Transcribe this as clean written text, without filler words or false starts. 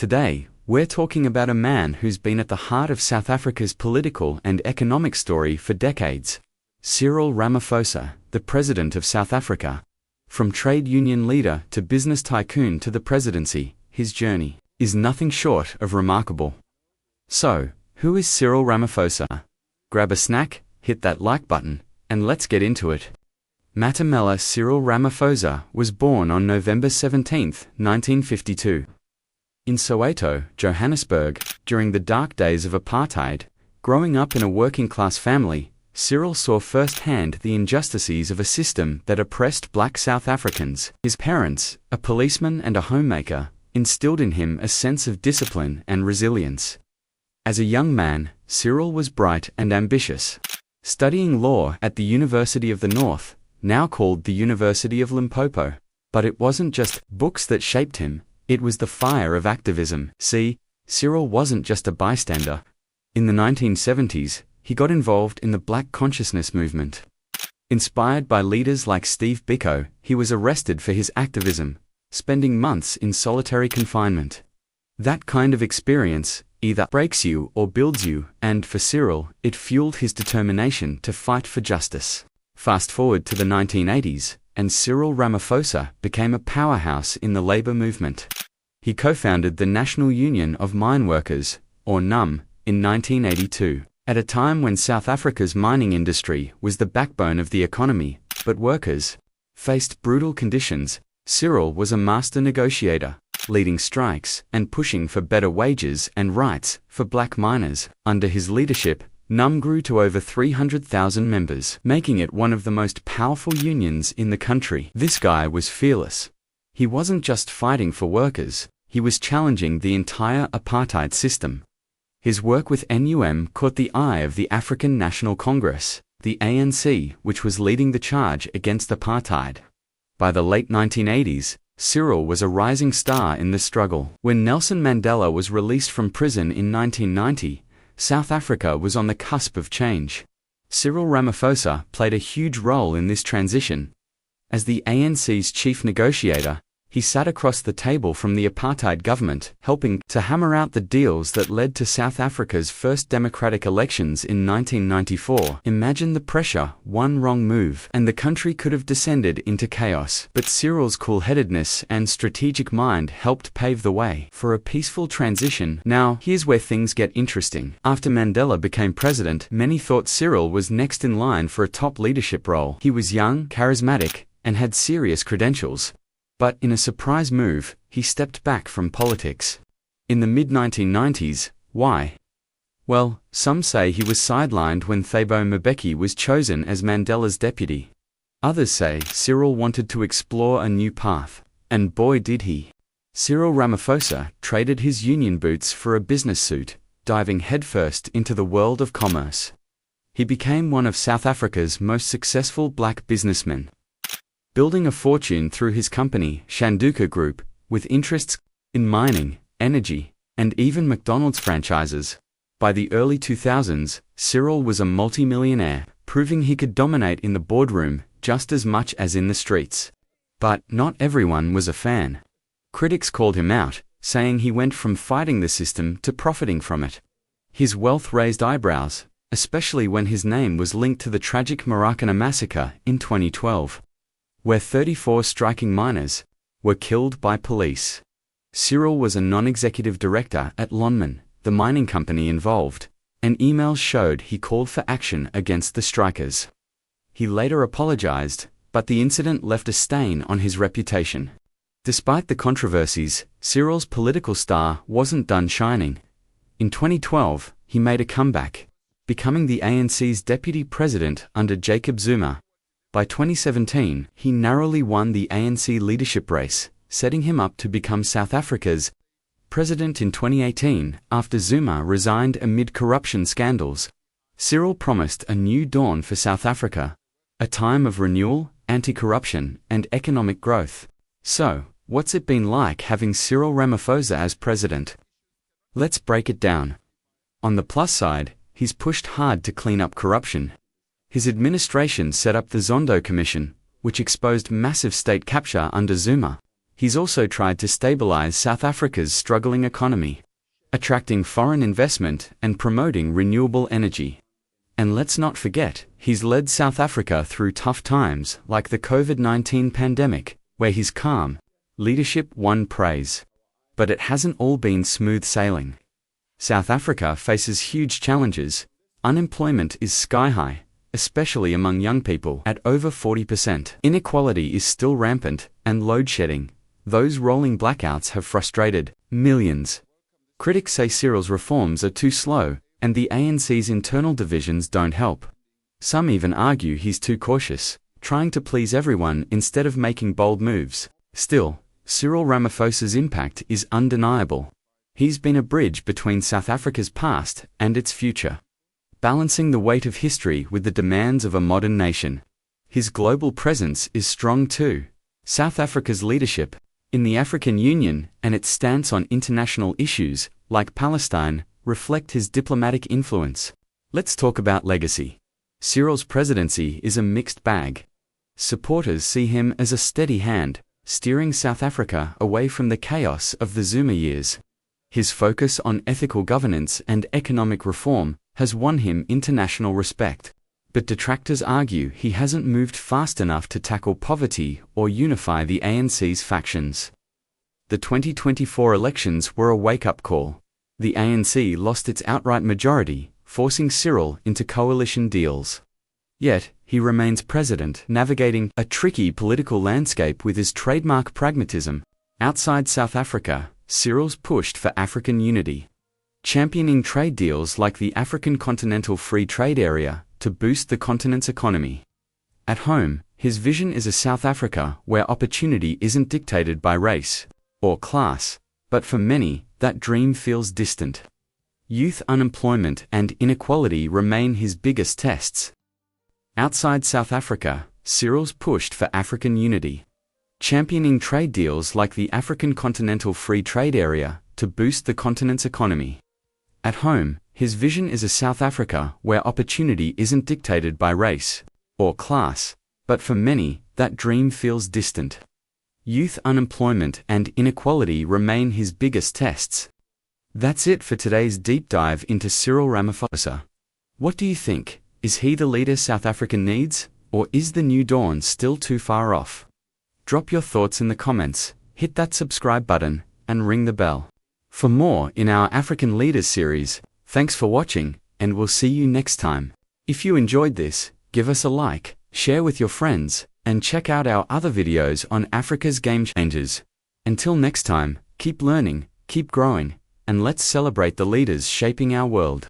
Today, we're talking about a man who's been at the heart of South Africa's political and economic story for decades. Cyril Ramaphosa, the President of South Africa. From trade union leader to business tycoon to the presidency, his journey is nothing short of remarkable. So, who is Cyril Ramaphosa? Grab a snack, hit that like button, and let's get into it. Matamela Cyril Ramaphosa was born on November 17, 1952. In Soweto, Johannesburg, during the dark days of apartheid, growing up in a working-class family, Cyril saw firsthand the injustices of a system that oppressed black South Africans. His parents, a policeman and a homemaker, instilled in him a sense of discipline and resilience. As a young man, Cyril was bright and ambitious. Studying law at the University of the North, now called the University of Limpopo. But it wasn't just books that shaped him, it was the fire of activism. See, Cyril wasn't just a bystander. In the 1970s, he got involved in the Black consciousness movement. Inspired by leaders like Steve Biko, he was arrested for his activism, spending months in solitary confinement. That kind of experience either breaks you or builds you, and for Cyril, it fueled his determination to fight for justice. Fast forward to the 1980s, and Cyril Ramaphosa became a powerhouse in the labor movement. He co-founded the National Union of Mine Workers, or NUM, in 1982, at a time when South Africa's mining industry was the backbone of the economy, but workers faced brutal conditions. Cyril was a master negotiator, leading strikes and pushing for better wages and rights for black miners. Under his leadership, NUM grew to over 300,000 members, making it one of the most powerful unions in the country. This guy was fearless. He wasn't just fighting for workers, he was challenging the entire apartheid system. His work with NUM caught the eye of the African National Congress, the ANC, which was leading the charge against apartheid. By the late 1980s, Cyril was a rising star in the struggle. When Nelson Mandela was released from prison in 1990, South Africa was on the cusp of change. Cyril Ramaphosa played a huge role in this transition. As the ANC's chief negotiator, he sat across the table from the apartheid government, helping to hammer out the deals that led to South Africa's first democratic elections in 1994. Imagine the pressure. One wrong move, and the country could have descended into chaos. But Cyril's cool-headedness and strategic mind helped pave the way for a peaceful transition. Now, here's where things get interesting. After Mandela became president, many thought Cyril was next in line for a top leadership role. He was young, charismatic, and had serious credentials. But in a surprise move, he stepped back from politics. In the mid-1990s, why? Well, some say he was sidelined when Thabo Mbeki was chosen as Mandela's deputy. Others say Cyril wanted to explore a new path, and boy did he. Cyril Ramaphosa traded his union boots for a business suit, diving headfirst into the world of commerce. He became one of South Africa's most successful black businessmen, building a fortune through his company, Shanduka Group, with interests in mining, energy, and even McDonald's franchises. By the early 2000s, Cyril was a multimillionaire, proving he could dominate in the boardroom just as much as in the streets. But not everyone was a fan. Critics called him out, saying he went from fighting the system to profiting from it. His wealth raised eyebrows, especially when his name was linked to the tragic Maracana massacre in 2012. Where 34 striking miners were killed by police. Cyril was a non-executive director at Lonmin, the mining company involved, and emails showed he called for action against the strikers. He later apologized, but the incident left a stain on his reputation. Despite the controversies, Cyril's political star wasn't done shining. In 2012, he made a comeback, becoming the ANC's deputy president under Jacob Zuma. By 2017, he narrowly won the ANC leadership race, setting him up to become South Africa's president in 2018 after Zuma resigned amid corruption scandals. Cyril promised a new dawn for South Africa, a time of renewal, anti-corruption, and economic growth. So, what's it been like having Cyril Ramaphosa as president? Let's break it down. On the plus side, he's pushed hard to clean up corruption. His administration set up the Zondo Commission, which exposed massive state capture under Zuma. He's also tried to stabilize South Africa's struggling economy, attracting foreign investment and promoting renewable energy. And let's not forget, he's led South Africa through tough times like the COVID-19 pandemic, where his calm leadership won praise. But it hasn't all been smooth sailing. South Africa faces huge challenges. Unemployment is sky high, especially among young people, at over 40%. Inequality is still rampant, and load shedding, those rolling blackouts, have frustrated millions. Critics say Cyril's reforms are too slow, and the ANC's internal divisions don't help. Some even argue he's too cautious, trying to please everyone instead of making bold moves. Still, Cyril Ramaphosa's impact is undeniable. He's been a bridge between South Africa's past and its future, balancing the weight of history with the demands of a modern nation. His global presence is strong too. South Africa's leadership in the African Union and its stance on international issues, like Palestine, reflect his diplomatic influence. Let's talk about legacy. Cyril's presidency is a mixed bag. Supporters see him as a steady hand, steering South Africa away from the chaos of the Zuma years. His focus on ethical governance and economic reform has won him international respect. But detractors argue he hasn't moved fast enough to tackle poverty or unify the ANC's factions. The 2024 elections were a wake-up call. The ANC lost its outright majority, forcing Cyril into coalition deals. Yet, he remains president, navigating a tricky political landscape with his trademark pragmatism. Outside South Africa, Cyril's pushed for African unity, championing trade deals like the African Continental Free Trade Area to boost the continent's economy. At home, his vision is a South Africa where opportunity isn't dictated by race or class, but for many, that dream feels distant. Youth unemployment and inequality remain his biggest tests. Outside South Africa, Cyril's pushed for African unity, championing trade deals like the African Continental Free Trade Area to boost the continent's economy. At home, his vision is a South Africa where opportunity isn't dictated by race or class, but for many, that dream feels distant. Youth unemployment and inequality remain his biggest tests. That's it for today's deep dive into Cyril Ramaphosa. What do you think? Is he the leader South Africa needs, or is the new dawn still too far off? Drop your thoughts in the comments, hit that subscribe button, and ring the bell. For more in our African Leaders series, thanks for watching, and we'll see you next time. If you enjoyed this, give us a like, share with your friends, and check out our other videos on Africa's game changers. Until next time, keep learning, keep growing, and let's celebrate the leaders shaping our world.